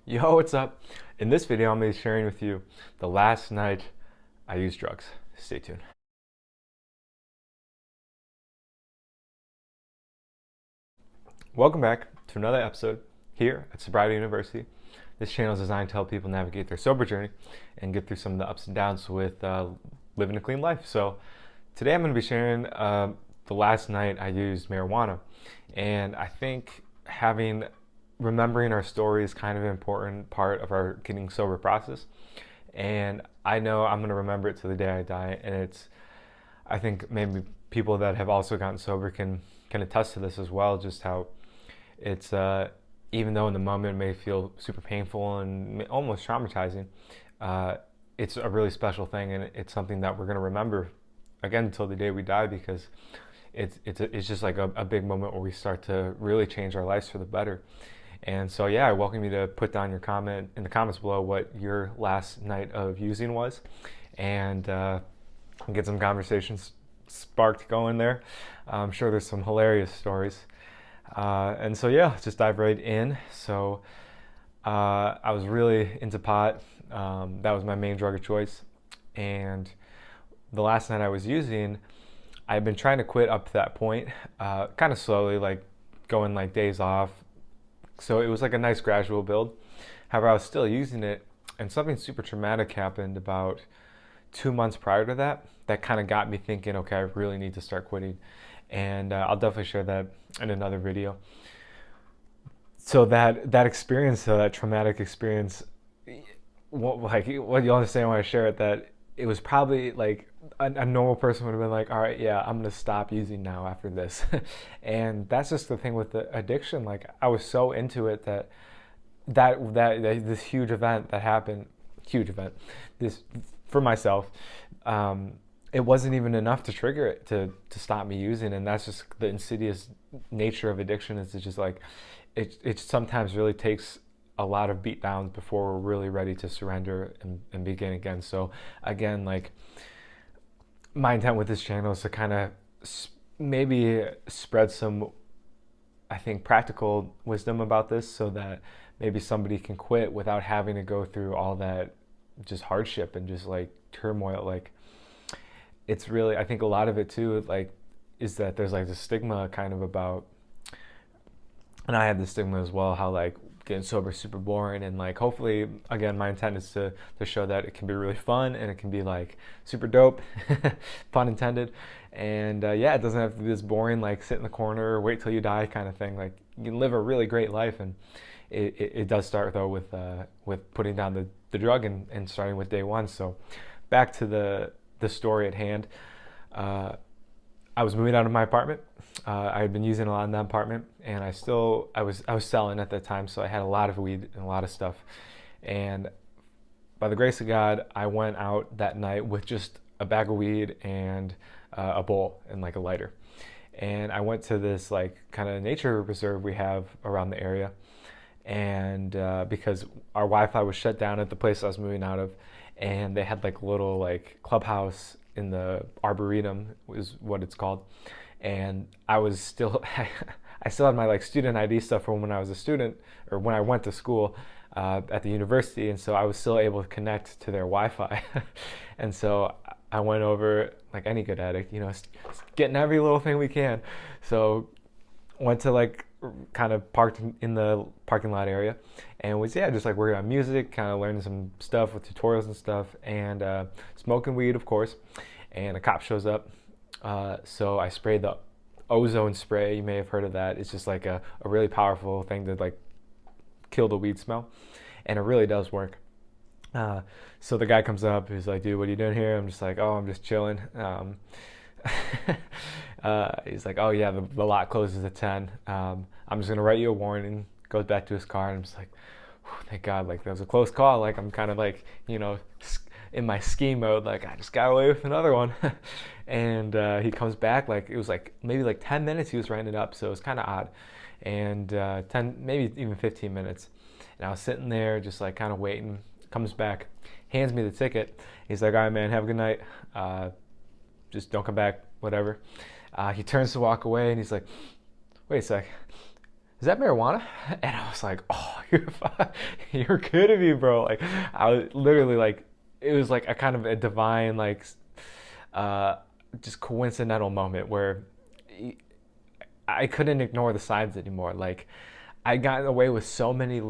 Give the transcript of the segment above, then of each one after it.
Yo, what's up? In this video, I'm going to be sharing with you the last night I used drugs. Stay tuned. Welcome back to another episode here at Sobriety University. This channel is designed to help people navigate their sober journey and get through some of the ups and downs with living a clean life. So today I'm going to be sharing the last night I used marijuana. And I think remembering our story is kind of an important part of our getting sober process. And I know I'm going to remember it to the day I die. And I think maybe people that have also gotten sober can attest to this as well, just how it's, even though in the moment it may feel super painful and almost traumatizing, it's a really special thing, and it's something that we're going to remember again until the day we die, because it's just like a big moment where we start to really change our lives for the better. And so, yeah, I welcome you to put down your comment in the comments below what your last night of using was, and get some conversations sparked going there. I'm sure there's some hilarious stories. And so, yeah, let's just dive right in. So I was really into pot. That was my main drug of choice. And the last night I was using, I've been trying to quit up to that point, kind of slowly, like going like days off. So it was like a nice gradual build. However, I was still using it, and something super traumatic happened about 2 months prior to that kind of got me thinking, okay, I really need to start quitting. And I'll definitely share that in another video. So that experience, that traumatic experience, what you'll understand when I share it, that it was probably like a normal person would have been like, all right, yeah, I'm gonna stop using now after this. And that's just the thing with the addiction. Like, I was so into it that this huge event that happened, this for myself, it wasn't even enough to trigger it to stop me using. And that's just the insidious nature of addiction. Is it's just like it sometimes really takes a lot of beat downs before we're really ready to surrender and begin again. So again, like, my intent with this channel is to kind of maybe spread some, I think, practical wisdom about this, so that maybe somebody can quit without having to go through all that just hardship and just like turmoil. Like, it's really, I think a lot of it too, like, is that there's like the stigma kind of about, and I had the stigma as well, how like getting sober is super boring. And like, hopefully, again, my intent is to show that it can be really fun, and it can be like super dope, pun intended. And yeah, it doesn't have to be this boring, like sit in the corner, wait till you die kind of thing. Like, you can live a really great life. And it does start though with putting down the drug and starting with day one. So back to the story at hand. I was moving out of my apartment. I had been using a lot in that apartment, and I was selling at that time, so I had a lot of weed and a lot of stuff. And by the grace of God, I went out that night with just a bag of weed and a bowl and like a lighter. And I went to this like kind of nature reserve we have around the area, and because our Wi-Fi was shut down at the place I was moving out of, and they had like a little like clubhouse in the arboretum, is what it's called. And I was still I still had my like student ID stuff from when I was a student, or when I went to school at the university, and so I was still able to connect to their Wi-Fi. And so I went over, like any good addict, getting every little thing we can. So went to like kind of parked in the parking lot area, and was just like working on music, kind of learning some stuff with tutorials and stuff, and smoking weed, of course. And a cop shows up, so I sprayed the ozone spray. You may have heard of that. It's just like a really powerful thing to like kill the weed smell, and it really does work. So the guy comes up, he's like, dude, what are you doing here? I'm just like, oh, I'm just chilling. He's like, oh yeah, the lot closes at 10. I'm just gonna write you a warning. Goes back to his car, and I'm just like, thank God, like that was a close call. Like, I'm kind of like, in my ski mode, like I just got away with another one. And he comes back, like it was like maybe like 10 minutes he was writing it up, so it was kind of odd. And 10, maybe even 15 minutes, and I was sitting there just like kind of waiting. Comes back, hands me the ticket. He's like, all right, man, have a good night. Just don't come back, whatever. He turns to walk away, and he's like, wait a sec, is that marijuana? And I was like, oh, you're fine. You're kidding me, bro. Like, I was literally like, it was like a kind of a divine, like, uh, just coincidental moment where I couldn't ignore the signs anymore. Like, I got away with so many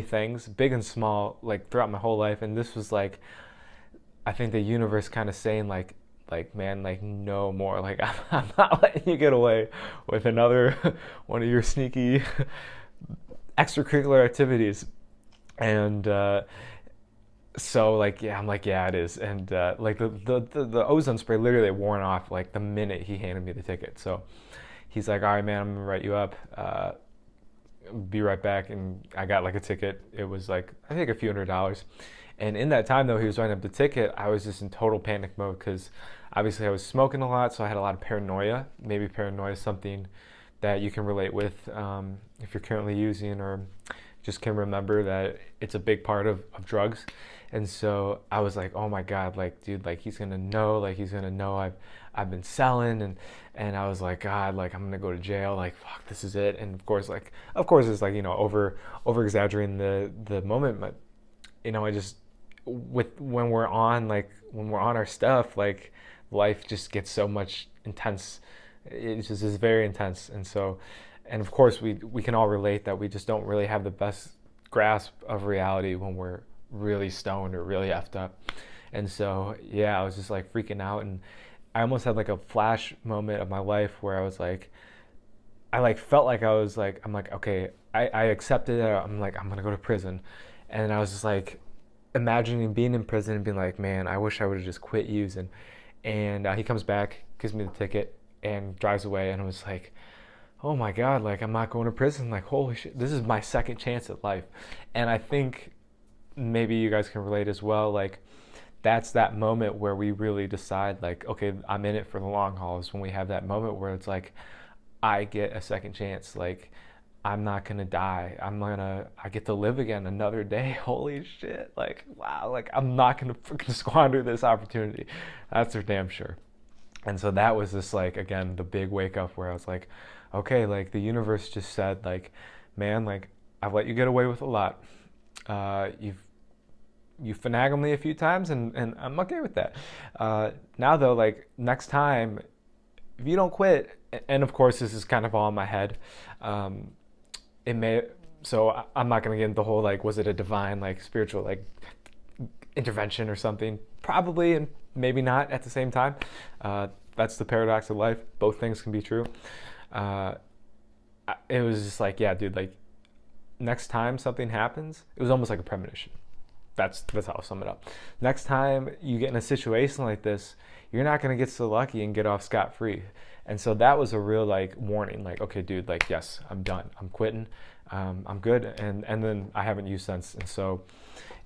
things, big and small, like throughout my whole life. And this was like, I think the universe kind of saying man, like no more. Like I'm not letting you get away with another one of your sneaky extracurricular activities. And so like yeah, I'm like yeah, it is. And like the ozone spray literally worn off like the minute he handed me the ticket. So he's like, all right, man, I'm gonna write you up. Be right back. And I got like a ticket. It was like I think a few $100s. And in that time though he was writing up the ticket, I was just in total panic mode because obviously I was smoking a lot, so I had a lot of paranoia. Maybe paranoia is something that you can relate with if you're currently using or just can remember that it's a big part of drugs. And so I was like, oh my God, like dude, like he's gonna know, I've been selling. And I was like, God, like I'm gonna go to jail, like fuck, this is it. And of course it's like, over exaggerating the moment, but I just when we're on our stuff, like life just gets so much intense. It just is very intense. And so, and of course we can all relate that we just don't really have the best grasp of reality when we're really stoned or really effed up. And so yeah, I was just like freaking out, and I almost had like a flash moment of my life where I was like, I like felt like I was like, I'm like, okay, I accepted it. I'm like, I'm gonna go to prison. And I was just like imagining being in prison and being like, man, I wish I would have just quit using. And he comes back, gives me the ticket, and drives away. And I was like, oh my God, like I'm not going to prison. Like, holy shit, this is my second chance at life. And I think maybe you guys can relate as well. Like, that's that moment where we really decide, like, okay, I'm in it for the long haul, is when we have that moment where it's like, I get a second chance. Like, I'm not gonna die. I get to live again another day. Holy shit. Like, wow, like I'm not gonna freaking squander this opportunity. That's for damn sure. And so that was just like, again, the big wake up where I was like, okay, like the universe just said, like, man, like I've let you get away with a lot. You finagled me a few times, and I'm okay with that. Now though, like next time, if you don't quit, and of course this is kind of all in my head, it may, so I'm not going to get into the whole like, was it a divine like spiritual like intervention or something? Probably, and maybe not at the same time. That's the paradox of life. Both things can be true. It was just like, yeah, dude, like next time something happens, it was almost like a premonition. That's how I'll sum it up. Next time you get in a situation like this, you're not going to get so lucky and get off scot-free. And so that was a real like warning, like, okay, dude, like, yes, I'm done. I'm quitting. I'm good. And then I haven't used since. And so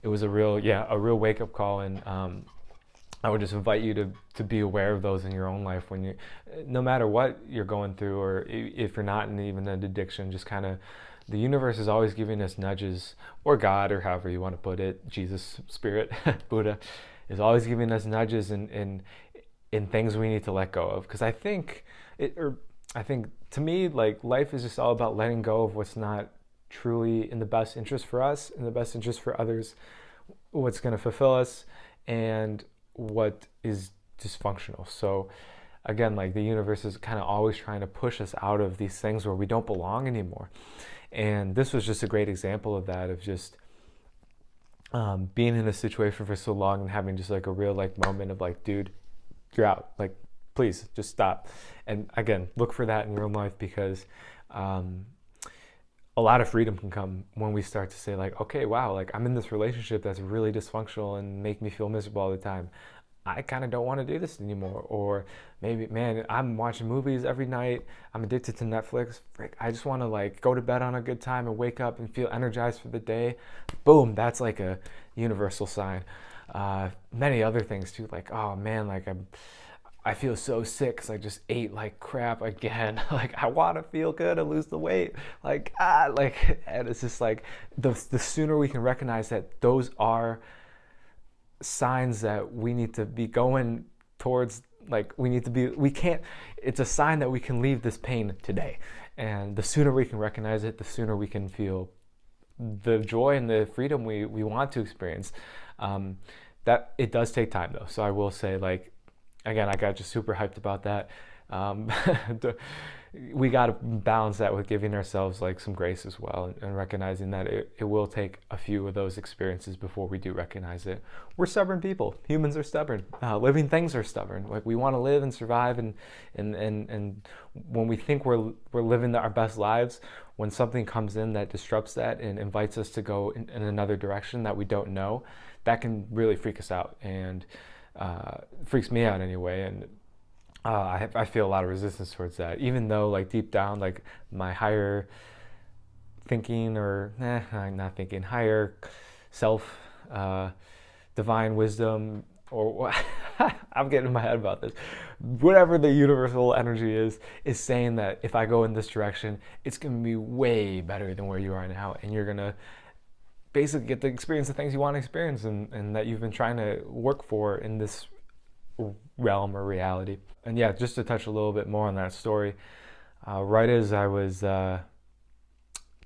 it was a real wake up call. And I would just invite you to be aware of those in your own life when you, no matter what you're going through, or if you're not in even an addiction, just kind of, the universe is always giving us nudges, or God, or however you want to put it, Jesus, Spirit, Buddha, is always giving us nudges in things we need to let go of. Because I think to me, like life is just all about letting go of what's not truly in the best interest for us, in the best interest for others, what's going to fulfill us, and what is dysfunctional. So again, like the universe is kind of always trying to push us out of these things where we don't belong anymore. And this was just a great example of that, of just being in a situation for so long and having just like a real like moment of like, dude, you're out. Like, please just stop. And again, look for that in your own life, because a lot of freedom can come when we start to say like, okay, wow, like I'm in this relationship that's really dysfunctional and make me feel miserable all the time. I kind of don't want to do this anymore. Or maybe, man, I'm watching movies every night. I'm addicted to Netflix. Frick, I just want to like go to bed on a good time and wake up and feel energized for the day. Boom, that's like a universal sign. Many other things too, like, oh man, like I feel so sick because I just ate like crap again. Like I want to feel good and lose the weight. Like and it's just like the sooner we can recognize that those are signs that we need to be going towards Like we can't, it's a sign that we can leave this pain today. And the sooner we can recognize it, the sooner we can feel the joy and the freedom we want to experience. That it does take time though. So I will say, like, again, I got just super hyped about that. We got to balance that with giving ourselves like some grace as well, and recognizing that it will take a few of those experiences before we do recognize it. We're stubborn people. Humans are stubborn. Living things are stubborn. Like, we want to live and survive, and when we think we're living our best lives, when something comes in that disrupts that and invites us to go in another direction that we don't know, that can really freak us out, and freaks me out anyway. And I feel a lot of resistance towards that, even though, like, deep down, like, my higher thinking, or not thinking, higher self, divine wisdom, or I'm getting in my head about this, whatever the universal energy is saying that if I go in this direction, it's going to be way better than where you are now, and you're going to basically get to experience the things you want to experience, and that you've been trying to work for in this realm or reality. And yeah, just to touch a little bit more on that story, right as I was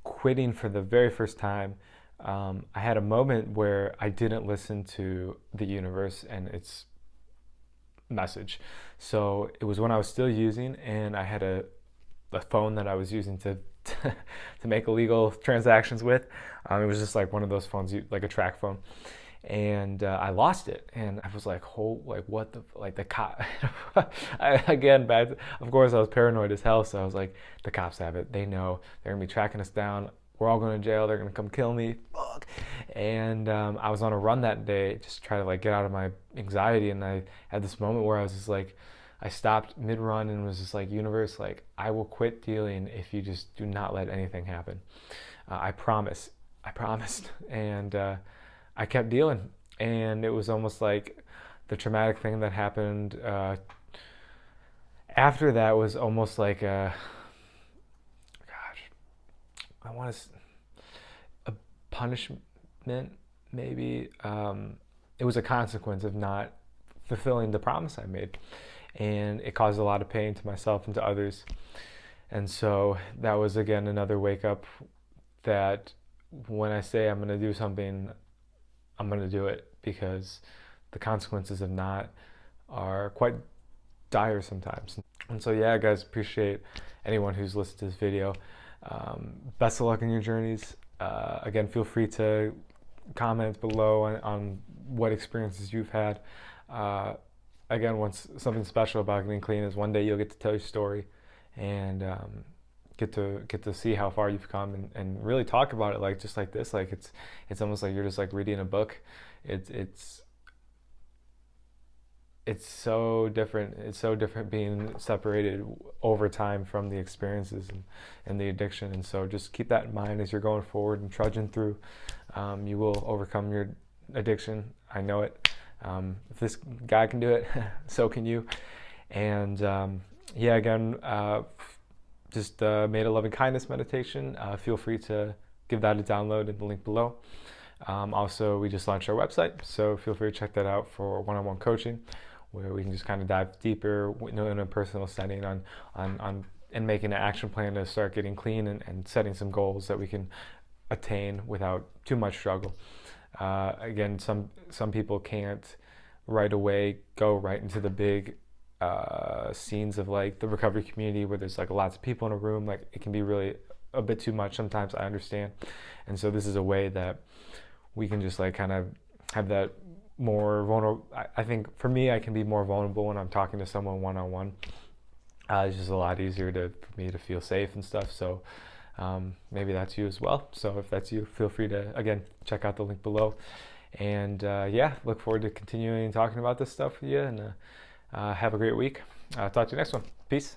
quitting for the very first time, I had a moment where I didn't listen to the universe and its message. So it was when I was still using, and I had a phone that I was using to make illegal transactions with. It was just like one of those phones, like a track phone. And I lost it, and I was like, what the, like, the cop, again, bad. Of course, I was paranoid as hell, so I was like, the cops have it. They know they're gonna be tracking us down. We're all going to jail. They're gonna come kill me. Fuck. And I was on a run that day, just try to, like, get out of my anxiety. And I had this moment where I was just like, I stopped mid-run and was just like, universe, like, I will quit dealing if you just do not let anything happen. I promise. I promised. And I kept dealing, and it was almost like the traumatic thing that happened after that was almost like a punishment, maybe. It was a consequence of not fulfilling the promise I made, and it caused a lot of pain to myself and to others. And so that was, again, another wake up that when I say I'm going to do something, I'm going to do it, because the consequences of not are quite dire sometimes. And so, yeah, guys, appreciate anyone who's listened to this video. Best of luck in your journeys. Again, feel free to comment below on what experiences you've had. Again, something special about getting clean is one day you'll get to tell your story, and get to see how far you've come, and really talk about it, like, just like this. Like, it's almost like you're just like reading a book. It's so different. It's so different being separated over time from the experiences and the addiction. And so just keep that in mind as you're going forward and trudging through. You will overcome your addiction. I know it. If this guy can do it, so can you. And yeah, again, just made a loving kindness meditation. Feel free to give that a download in the link below. Also, we just launched our website, so feel free to check that out for one-on-one coaching, where we can just kind of dive deeper, in a personal setting on and making an action plan to start getting clean, and setting some goals that we can attain without too much struggle. Again, some people can't right away go right into the big scenes of, like, the recovery community, where there's, like, lots of people in a room. Like, it can be really a bit too much sometimes, I understand. And so this is a way that we can just, like, kind of have that more vulnerable. I think for me, I can be more vulnerable when I'm talking to someone one-on-one. It's just a lot easier for me to feel safe and stuff. So maybe that's you as well. So if that's you, feel free to, again, check out the link below. And yeah, look forward to continuing talking about this stuff with you, and have a great week. Talk to you next one. Peace.